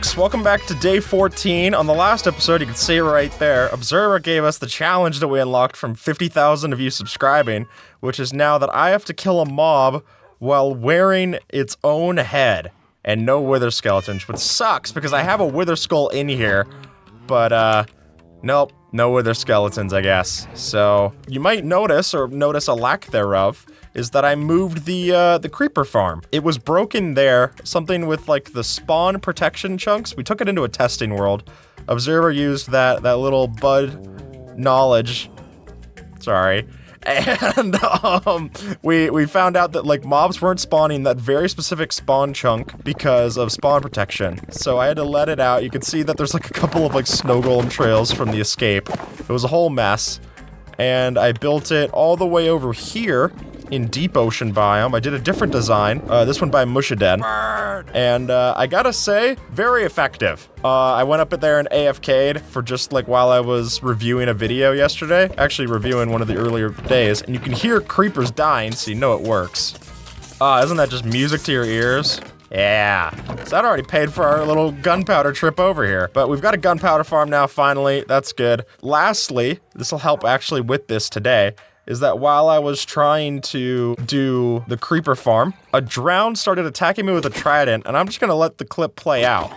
folks, welcome back to day 14. On the last episode, you can see it right there, Observer gave us the challenge that we unlocked from 50,000 of you subscribing, which is now that I have to kill a mob while wearing its own head and no wither skeletons, which sucks because I have a wither skull in here, but nope, no wither skeletons, I guess. So you might notice, or notice a lack thereof, is that I moved the creeper farm. It was broken there, something with like the spawn protection chunks. We took it into a testing world. Observer used that little bud knowledge, sorry, and we found out that like mobs weren't spawning that very specific spawn chunk because of spawn protection. So I had to let it out. You can see that there's like a couple of like snow golem trails from the escape. It was a whole mess. And I built it all the way over here in deep ocean biome. I did a different design, this one by Mushiden, and I gotta say, very effective. I went up there and AFK'd for just like while I was reviewing a video yesterday, actually reviewing one of the earlier days, and you can hear creepers dying, so you know it works. Isn't that just music to your ears? Yeah, so that already paid for our little gunpowder trip over here. But we've got a gunpowder farm now, finally. That's good. Lastly, this will help actually with this today, is that while I was trying to do the creeper farm, a drown started attacking me with a trident, and I'm just gonna let the clip play out.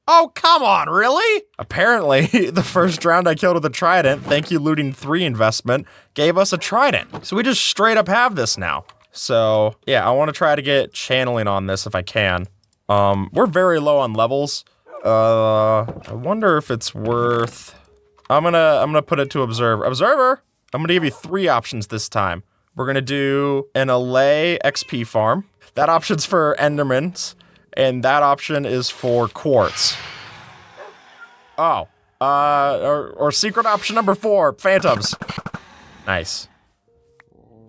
Oh, come on, really? Apparently, the first drowned I killed with a trident, thank you Looting 3 investment, gave us a trident. So we just straight up have this now. So, yeah, I want to try to get channeling on this if I can. We're very low on levels. I wonder if it's worth... I'm gonna put it to Observer. Observer! I'm gonna give you 3 options this time. We're gonna do an Allay XP farm. That option's for Endermans, and that option is for Quartz. Oh, or secret option number 4, Phantoms. Nice.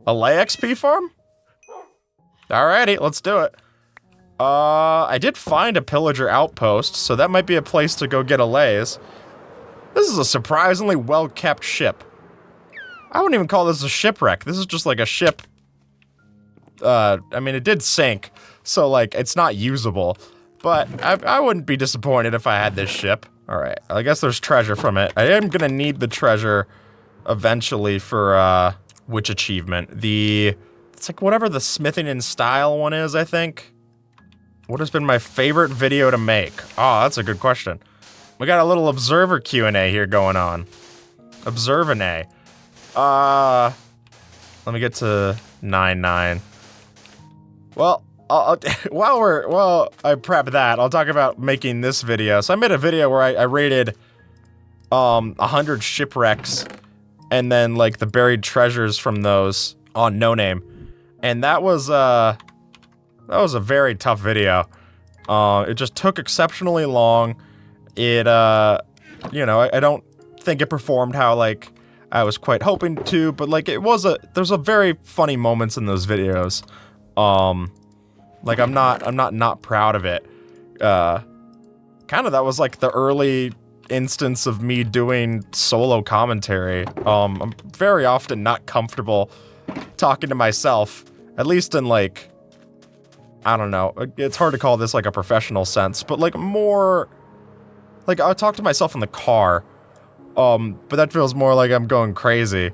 Allay XP farm? Alrighty, let's do it. I did find a pillager outpost, so that might be a place to go get Allays. This is a surprisingly well-kept ship. I wouldn't even call this a shipwreck. This is just like a ship. I mean, it did sink, so like, it's not usable. But I wouldn't be disappointed if I had this ship. Alright, I guess there's treasure from it. I am gonna need the treasure eventually for, which achievement? It's like whatever the smithing in style one is, I think. What has been my favorite video to make? Oh, that's a good question. We got a little Observer Q&A here going on. Observin'. Let me get to 9-9. Well, while I prep that, I'll talk about making this video. So I made a video where I rated 100 shipwrecks and then like the buried treasures from those on No Name. And that was a very tough video. It just took exceptionally long. It you know, I don't think it performed how like I was quite hoping to, but like there's a very funny moments in those videos. Like I'm not proud of it. Kind of that was like the early instance of me doing solo commentary. I'm very often not comfortable talking to myself, at least in like, I don't know, it's hard to call this like a professional sense, but like more, like I talk to myself in the car, but that feels more like I'm going crazy.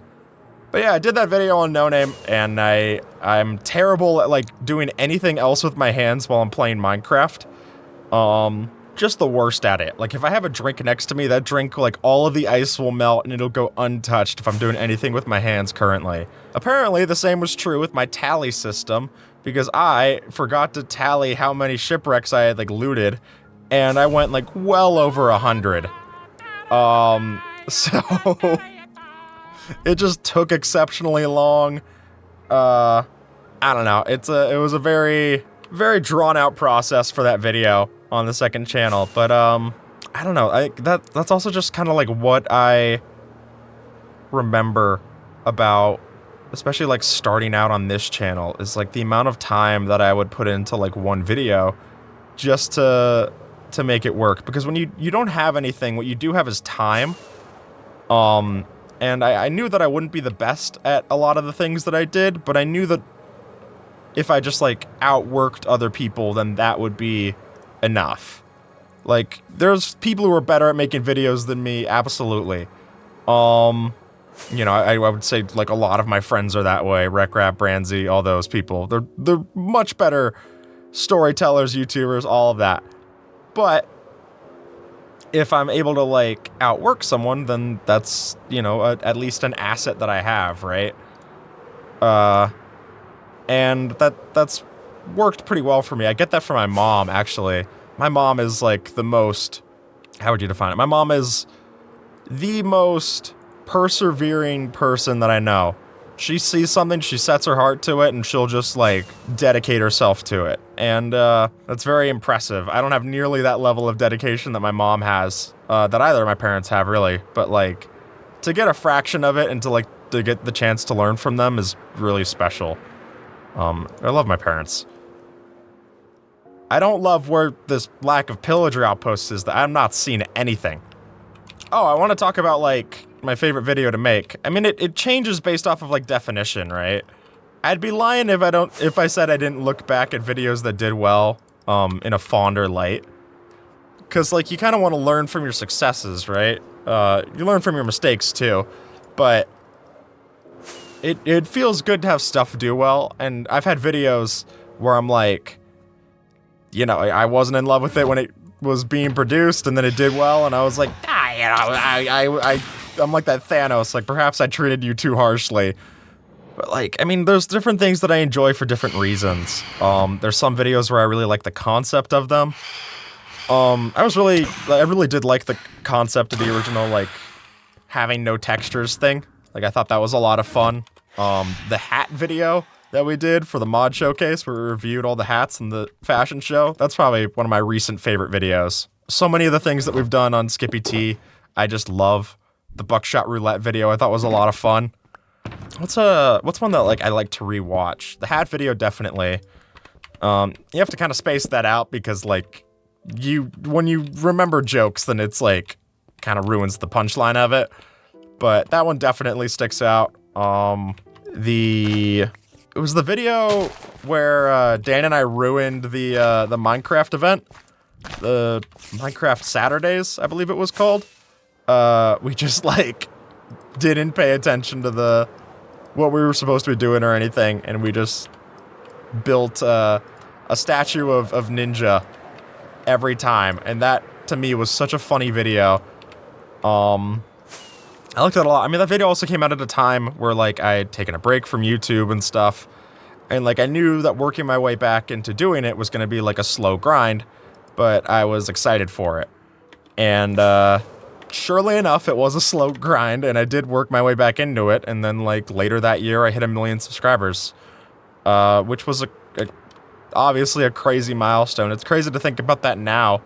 But yeah, I did that video on No Name, and I'm terrible at like doing anything else with my hands while I'm playing Minecraft. Just the worst at it. Like if I have a drink next to me, that drink, like all of the ice will melt and it'll go untouched if I'm doing anything with my hands currently. Apparently the same was true with my tally system, because I forgot to tally how many shipwrecks I had like looted, and I went like well over 100. So it just took exceptionally long. I don't know. It was a very, very drawn out process for that video on the second channel, but I don't know. That's also just kind of like what I remember about, especially like starting out on this channel, is like the amount of time that I would put into like one video just to make it work. Because when you don't have anything, what you do have is time. And I knew that I wouldn't be the best at a lot of the things that I did, but I knew that if I just like outworked other people, then that would be enough. Like, there's people who are better at making videos than me, absolutely. You know, I would say, like, a lot of my friends are that way. RecRap, Branzy, all those people. They're much better storytellers, YouTubers, all of that. But if I'm able to, like, outwork someone, then that's, you know, at least an asset that I have, right? And that's worked pretty well for me. I get that from my mom, actually. My mom is, like, the most... How would you define it? My mom is the most persevering person that I know. She sees something, she sets her heart to it, and she'll just, like, dedicate herself to it. And, that's very impressive. I don't have nearly that level of dedication that my mom has, that either of my parents have, really. But, like, to get a fraction of it and to get the chance to learn from them is really special. I love my parents. I don't love where this lack of pillager outposts is, that I'm not seeing anything. Oh, I want to talk about, like, my favorite video to make. I mean, it changes based off of, like, definition, right? I'd be lying if I said I didn't look back at videos that did well, in a fonder light. Cause, like, you kind of want to learn from your successes, right? You learn from your mistakes, too. But it feels good to have stuff do well, and I've had videos where I'm like, you know, I wasn't in love with it when it was being produced, and then it did well, and I was like, you know, I'm like that Thanos, like, perhaps I treated you too harshly. But, like, I mean, there's different things that I enjoy for different reasons. There's some videos where I really like the concept of them. I really did like the concept of the original, like, having no textures thing. Like, I thought that was a lot of fun. The hat video that we did for the mod showcase, where we reviewed all the hats in the fashion show, that's probably one of my recent favorite videos. So many of the things that we've done on Skippy T, I just love. The buckshot roulette video I thought was a lot of fun. What's one that, like, I like to rewatch? The hat video, definitely. You have to kind of space that out because, like, when you remember jokes, then it's, like, kind of ruins the punchline of it. But that one definitely sticks out. It was the video where Dan and I ruined the Minecraft event. The Minecraft Saturdays, I believe it was called. We just, like, didn't pay attention to what we were supposed to be doing or anything, and we just built a statue of Ninja every time, and that, to me, was such a funny video. I liked it a lot. I mean, that video also came out at a time where, like, I had taken a break from YouTube and stuff, and, like, I knew that working my way back into doing it was gonna be, like, a slow grind, but I was excited for it. And, surely enough, it was a slow grind, and I did work my way back into it, and then, like, later that year, I hit 1 million subscribers, which was obviously a crazy milestone. It's crazy to think about that now,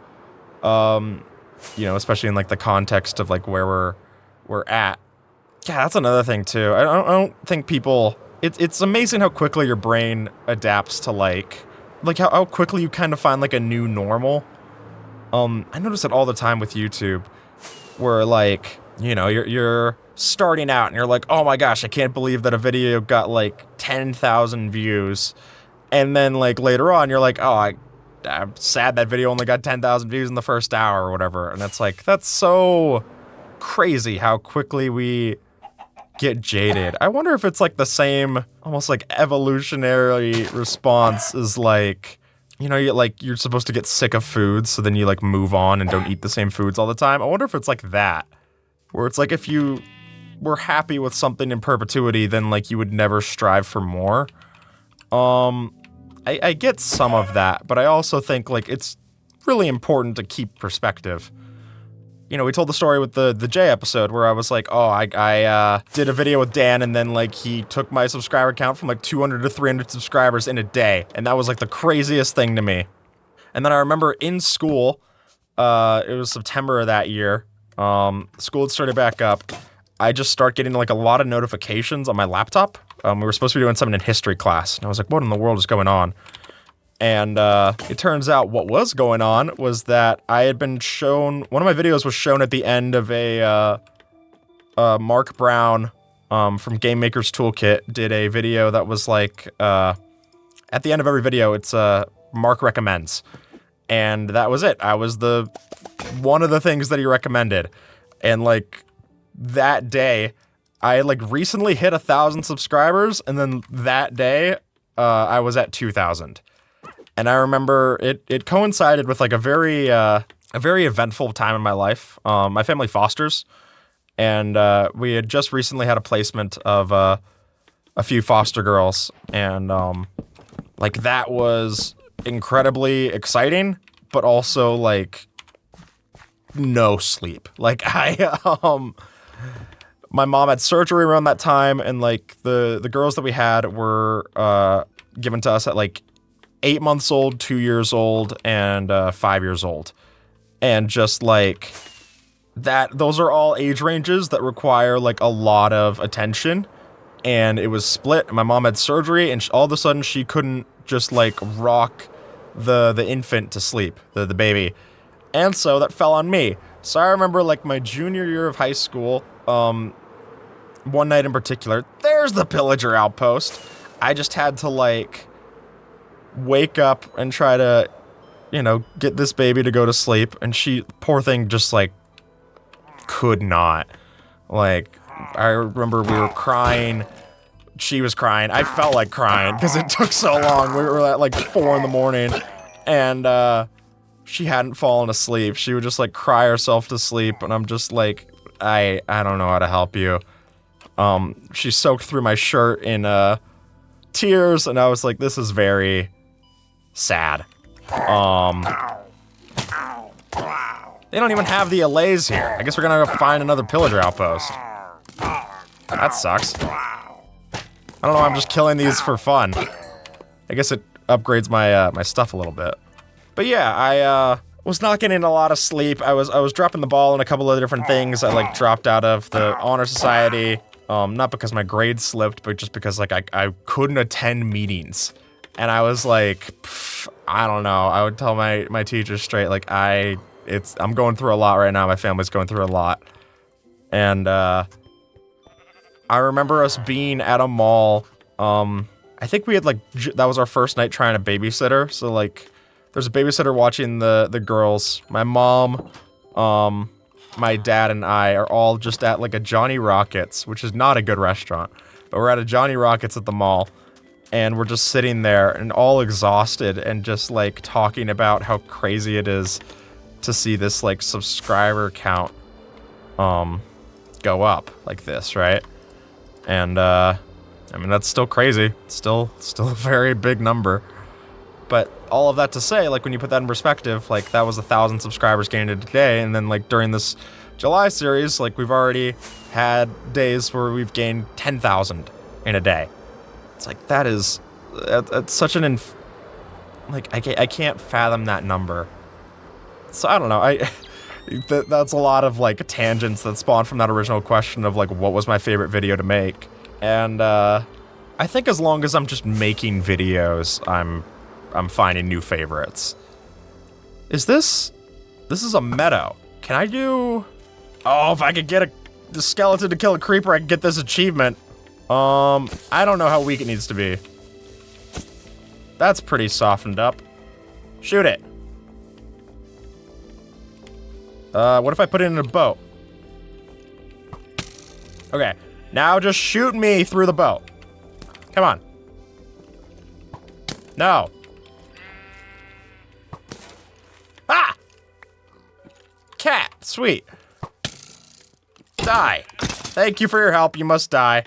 you know, especially in, like, the context of, like, where we're at. Yeah, that's another thing, too. I don't think people... It's amazing how quickly your brain adapts to, like how quickly you kind of find, like, a new normal. I notice it all the time with YouTube, where, like, you know, you're starting out and you're like, oh my gosh, I can't believe that a video got, like, 10,000 views. And then, like, later on, you're like, oh, I'm sad that video only got 10,000 views in the first hour or whatever. And it's like, that's so crazy how quickly we get jaded. I wonder if it's, like, the same, almost, like, evolutionary response as, like, you know, you're supposed to get sick of foods, so then you, like, move on and don't eat the same foods all the time. I wonder if it's like that, where it's like if you were happy with something in perpetuity, then, like, you would never strive for more. I get some of that, but I also think, like, it's really important to keep perspective. You know, we told the story with the J episode where I was like, oh, I did a video with Dan, and then, like, he took my subscriber count from, like, 200 to 300 subscribers in a day, and that was, like, the craziest thing to me. And then I remember in school, it was September of that year, school had started back up, I just start getting, like, a lot of notifications on my laptop. We were supposed to be doing something in history class, and I was like, what in the world is going on? And it turns out what was going on was that I had been shown, one of my videos was shown at the end of a Mark Brown from Game Maker's Toolkit did a video that was like, at the end of every video, it's Mark Recommends. And that was it. I was one of the things that he recommended. And like that day, I had like recently hit 1,000 subscribers, and then that day, I was at 2,000. And I remember it coincided with like a very eventful time in my life. My family fosters, and we had just recently had a placement of a few foster girls, and like that was incredibly exciting, but also like no sleep. Like my mom had surgery around that time, and like the girls that we had were given to us at like 8 months old, 2 years old, and 5 years old. And just like that, those are all age ranges that require like a lot of attention. And it was split. My mom had surgery, and all of a sudden she couldn't just like rock the infant to sleep, the baby. And so that fell on me. So I remember like my junior year of high school, one night in particular, there's the pillager outpost. I just had to like wake up and try to, you know, get this baby to go to sleep. And she, poor thing, just like could not. Like, I remember we were crying. She was crying. I felt like crying because it took so long. We were at like 4 a.m. and she hadn't fallen asleep. She would just like cry herself to sleep, and I'm just like, I don't know how to help you. She soaked through my shirt in tears, and I was like, this is very sad. They don't even have the allays here. I guess we're gonna go find another pillager outpost. That sucks. I don't know, I'm just killing these for fun. I guess it upgrades my my stuff a little bit. But yeah, I was not getting a lot of sleep. I was dropping the ball on a couple of different things. I like dropped out of the honor society, not because my grades slipped, but just because like I couldn't attend meetings. And I was like, I don't know. I would tell my teachers straight, like I'm going through a lot right now. My family's going through a lot. And I remember us being at a mall. I think we had like, that was our first night trying a babysitter. So like, there's a babysitter watching the girls. My mom, my dad, and I are all just at like a Johnny Rockets, which is not a good restaurant. But we're at a Johnny Rockets at the mall. And we're just sitting there and all exhausted and just like talking about how crazy it is to see this like subscriber count go up like this, right? And I mean, that's still crazy. Still a very big number. But all of that to say, like when you put that in perspective, like that was 1,000 subscribers gained in a day, and then like during this July series, like we've already had days where we've gained 10,000 in a day. It's like, that is, it's such an, like, I can't fathom that number. So I don't know, that's a lot of, like, tangents that spawned from that original question of, like, what was my favorite video to make? And, I think as long as I'm just making videos, I'm finding new favorites. This is a meadow. Can I do, oh, if I could get the skeleton to kill a creeper, I can get this achievement. I don't know how weak it needs to be. That's pretty softened up. Shoot it. What if I put it in a boat? Okay, now just shoot me through the boat. Come on. No. Ah! Cat, sweet. Die. Thank you for your help, you must die.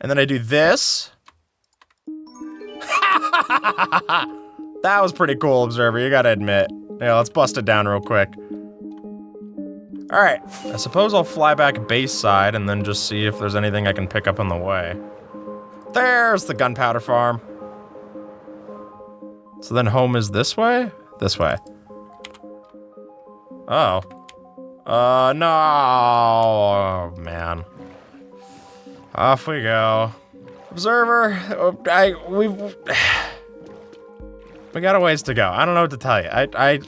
And then I do this. That was pretty cool, Observer, you gotta admit. Yeah, let's bust it down real quick. Alright, I suppose I'll fly back base side and then just see if there's anything I can pick up on the way. There's the gunpowder farm. So then home is this way? This way. Oh. No. Oh, man. Off we go. Observer, we got a ways to go. I don't know what to tell you. I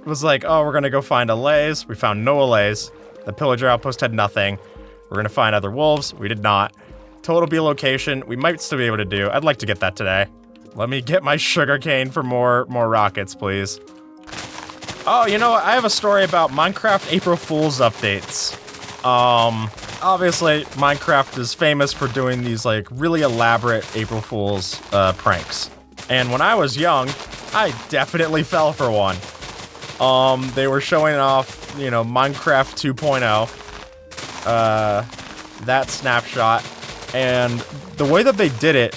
was like, oh, we're gonna go find allays. We found no allays. The pillager outpost had nothing. We're gonna find other wolves. We did not. Total B location, we might still be able to do. I'd like to get that today. Let me get my sugarcane for more rockets, please. Oh, you know what? I have a story about Minecraft April Fool's updates. Obviously, Minecraft is famous for doing these, like, really elaborate April Fool's pranks. And when I was young, I definitely fell for one. They were showing off, you know, Minecraft 2.0. That snapshot. And the way that they did it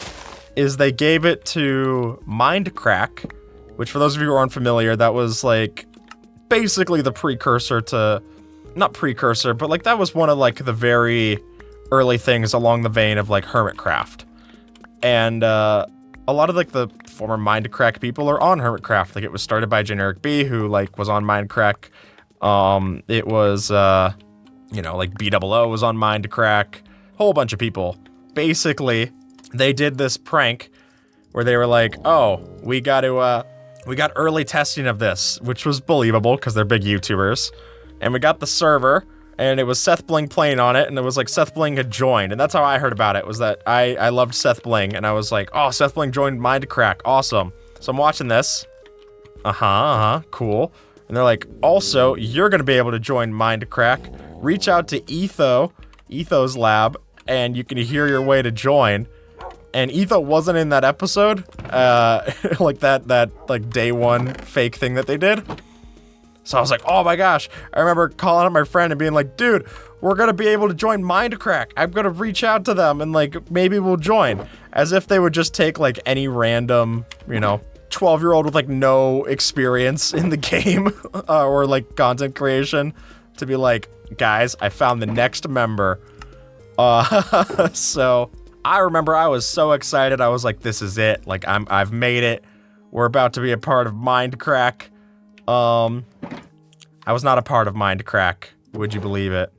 is they gave it to Mindcrack, which for those of you who are unfamiliar, that was, like, basically the precursor to... Not precursor, but, like, that was one of, like, the very early things along the vein of, like, Hermitcraft. And, a lot of, like, the former Mindcrack people are on Hermitcraft. Like, it was started by Generic B, who, like, was on Mindcrack. It was, you know, like, BOO was on Mindcrack. Whole bunch of people. Basically, they did this prank where they were like, oh, we got early testing of this, which was believable because they're big YouTubers. And we got the server, and it was Seth Bling playing on it, and it was like Seth Bling had joined. And that's how I heard about it, was that I loved Seth Bling, and I was like, oh, Seth Bling joined Mindcrack, awesome. So I'm watching this. Cool. And they're like, also, you're gonna be able to join Mindcrack. Reach out to Etho's lab, and you can hear your way to join. And Etho wasn't in that episode, like that like day one fake thing that they did. So I was like, oh my gosh. I remember calling up my friend and being like, dude, we're gonna be able to join Mindcrack. I'm gonna reach out to them and like, maybe we'll join. As if they would just take like any random, you know, 12-year-old with like no experience in the game or like content creation to be like, guys, I found the next member. So I remember I was so excited. I was like, this is it. Like I've made it. We're about to be a part of Mindcrack. I was not a part of Mindcrack. Would you believe it?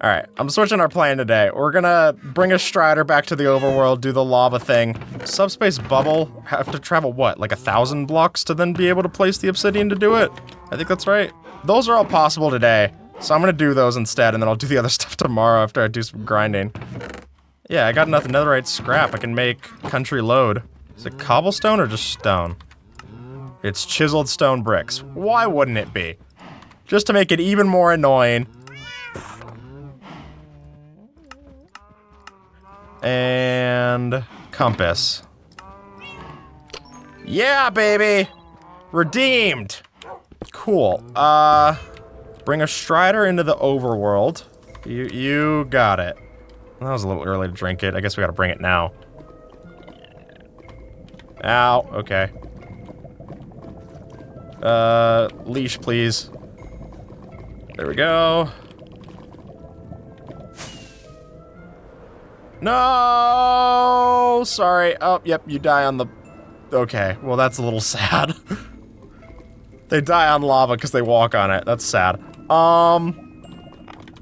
Alright, I'm switching our plan today. We're gonna bring a Strider back to the overworld, do the lava thing. Subspace Bubble, have to travel what, like 1,000 blocks to then be able to place the obsidian to do it? I think that's right. Those are all possible today, so I'm gonna do those instead, and then I'll do the other stuff tomorrow after I do some grinding. Yeah, I got enough netherite scrap. I can make country load. Is it cobblestone or just stone? It's chiseled stone bricks. Why wouldn't it be? Just to make it even more annoying. And compass. Yeah, baby! Redeemed! Cool. Bring a Strider into the overworld. You got it. That was a little early to drink it. I guess we gotta bring it now. Ow, okay. Leash, please. There we go. No! Sorry. Oh, yep, you die on the... Okay, well that's a little sad. They die on lava because they walk on it. That's sad.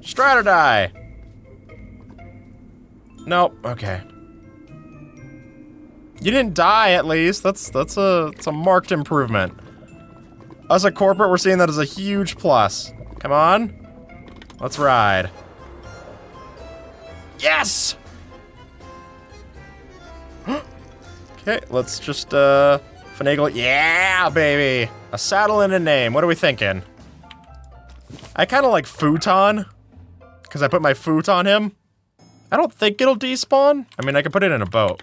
Strider die! Nope, okay. You didn't die, at least. It's a marked improvement. As a corporate, we're seeing that as a huge plus. Come on. Let's ride. Yes! Okay, let's just, finagle it. Yeah, baby! A saddle and a name. What are we thinking? I kind of like Futon, because I put my foot on him. I don't think it'll despawn. I mean, I can put it in a boat.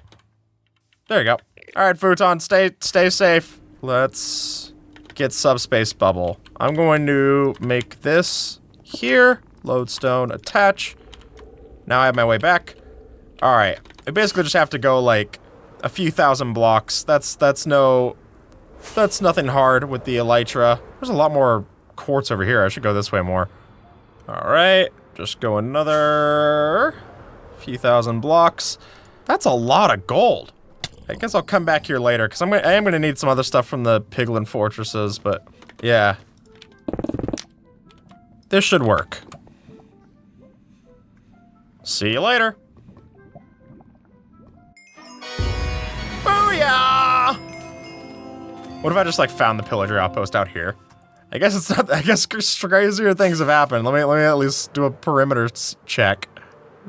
There you go. Alright, Futon, stay safe. Let's get subspace bubble. I'm going to make this here. Lodestone, attach. Now I have my way back. Alright. I basically just have to go, like, a few thousand blocks. That's nothing hard with the elytra. There's a lot more quartz over here. I should go this way more. Alright. Just go another few thousand blocks. That's a lot of gold. I guess I'll come back here later, because I am gonna need some other stuff from the Piglin fortresses, but yeah. This should work. See you later. Booyah! What if I just like found the pillager outpost out here? I guess it's not. I guess crazier things have happened. Let me at least do a perimeter check.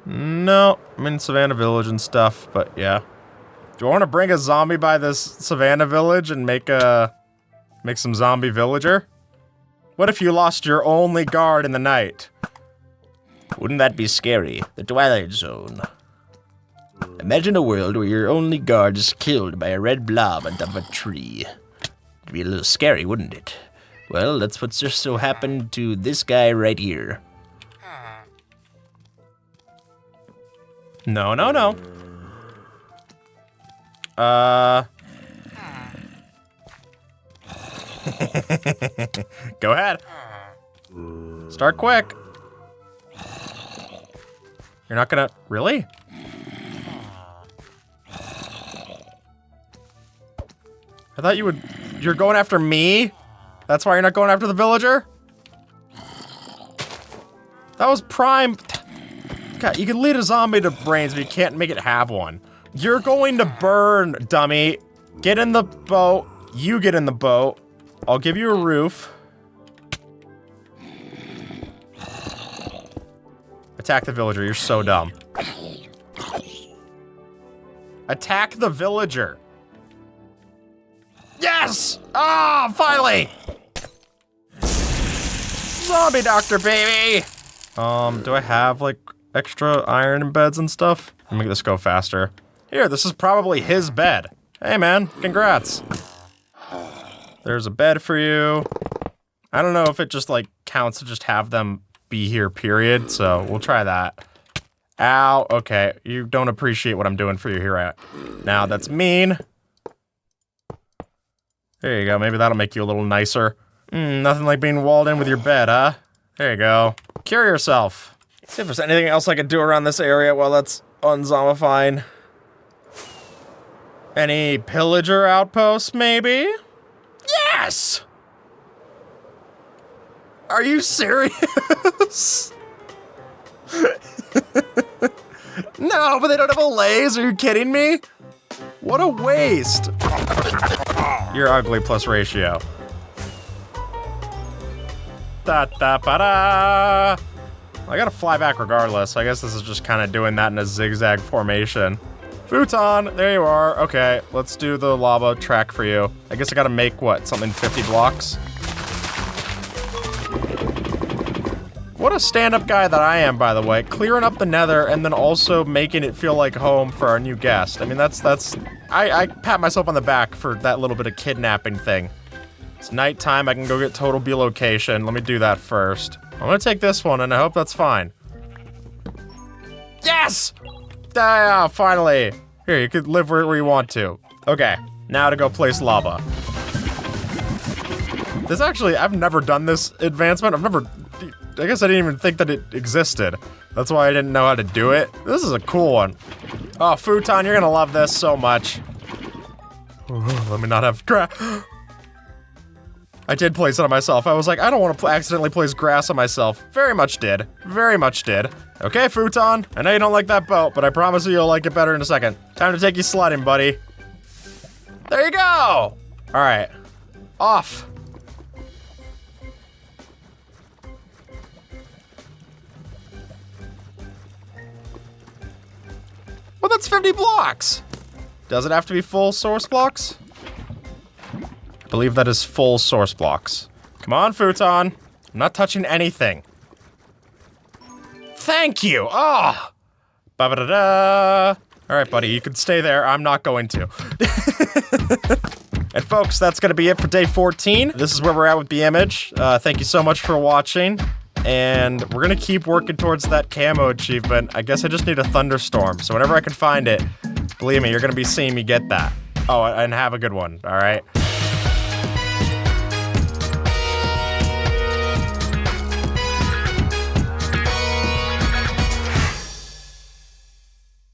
No, I'm in Savannah Village and stuff, but yeah. Do you want to bring a zombie by this savannah village and make some zombie villager? What if you lost your only guard in the night? Wouldn't that be scary? The Twilight Zone. Imagine a world where your only guard is killed by a red blob on top of a tree. It'd be a little scary, wouldn't it? Well, that's what's just so happened to this guy right here. No. Go ahead. Start quick. You're not gonna... Really? I thought you would... You're going after me? That's why you're not going after the villager? That was prime... God, you can lead a zombie to brains, but you can't make it have one. You're going to burn, dummy. Get in the boat. You get in the boat. I'll give you a roof. Attack the villager. You're so dumb. Attack the villager. Yes! Ah, finally! Zombie doctor, baby! Do I have, like, extra iron in beds and stuff? Let me make this go faster. Here, this is probably his bed. Hey, man, congrats. There's a bed for you. I don't know if it just, like, counts to just have them be here, period, so we'll try that. Ow, okay, you don't appreciate what I'm doing for you here now. That's mean. There you go, maybe that'll make you a little nicer. Nothing like being walled in with your bed, huh? There you go. Cure yourself. See if there's anything else I can do around this area while that's unzombifying. Any pillager outposts, maybe? Yes! Are you serious? No, but they don't have a laze, are you kidding me? What a waste. You're ugly plus ratio. Da-da-ba-da! I gotta fly back regardless. I guess this is just kind of doing that in a zigzag formation. Futon, there you are. Okay, let's do the lava track for you. I guess I gotta make, what, something 50 blocks? What a stand-up guy that I am, by the way. Clearing up the nether and then also making it feel like home for our new guest. I mean, I pat myself on the back for that little bit of kidnapping thing. It's nighttime, I can go get total B-location. Let me do that first. I'm gonna take this one, and I hope that's fine. Yes! Ah, finally! Here, you could live where you want to. Okay, now to go place lava. This actually, I've never done this advancement. I guess I didn't even think that it existed. That's why I didn't know how to do it. This is a cool one. Oh, Futon, you're gonna love this so much. Let me not have grass. I did place it on myself. I was like, I don't want to accidentally place grass on myself. Very much did. Very much did. Okay, Futon. I know you don't like that boat, but I promise you you'll like it better in a second. Time to take you sledding, buddy. There you go! All right. Off. Well, that's 50 blocks. Does it have to be full source blocks? I believe that is full source blocks. Come on, Futon. I'm not touching anything. Thank you. Oh. Ba-ba-da-da. All right, buddy, you can stay there. I'm not going to. And folks, that's gonna be it for day 14. This is where we're at with the image. Thank you so much for watching. And we're gonna keep working towards that camo achievement. I guess I just need a thunderstorm. So whenever I can find it, believe me, you're gonna be seeing me get that. Oh, and have a good one, all right?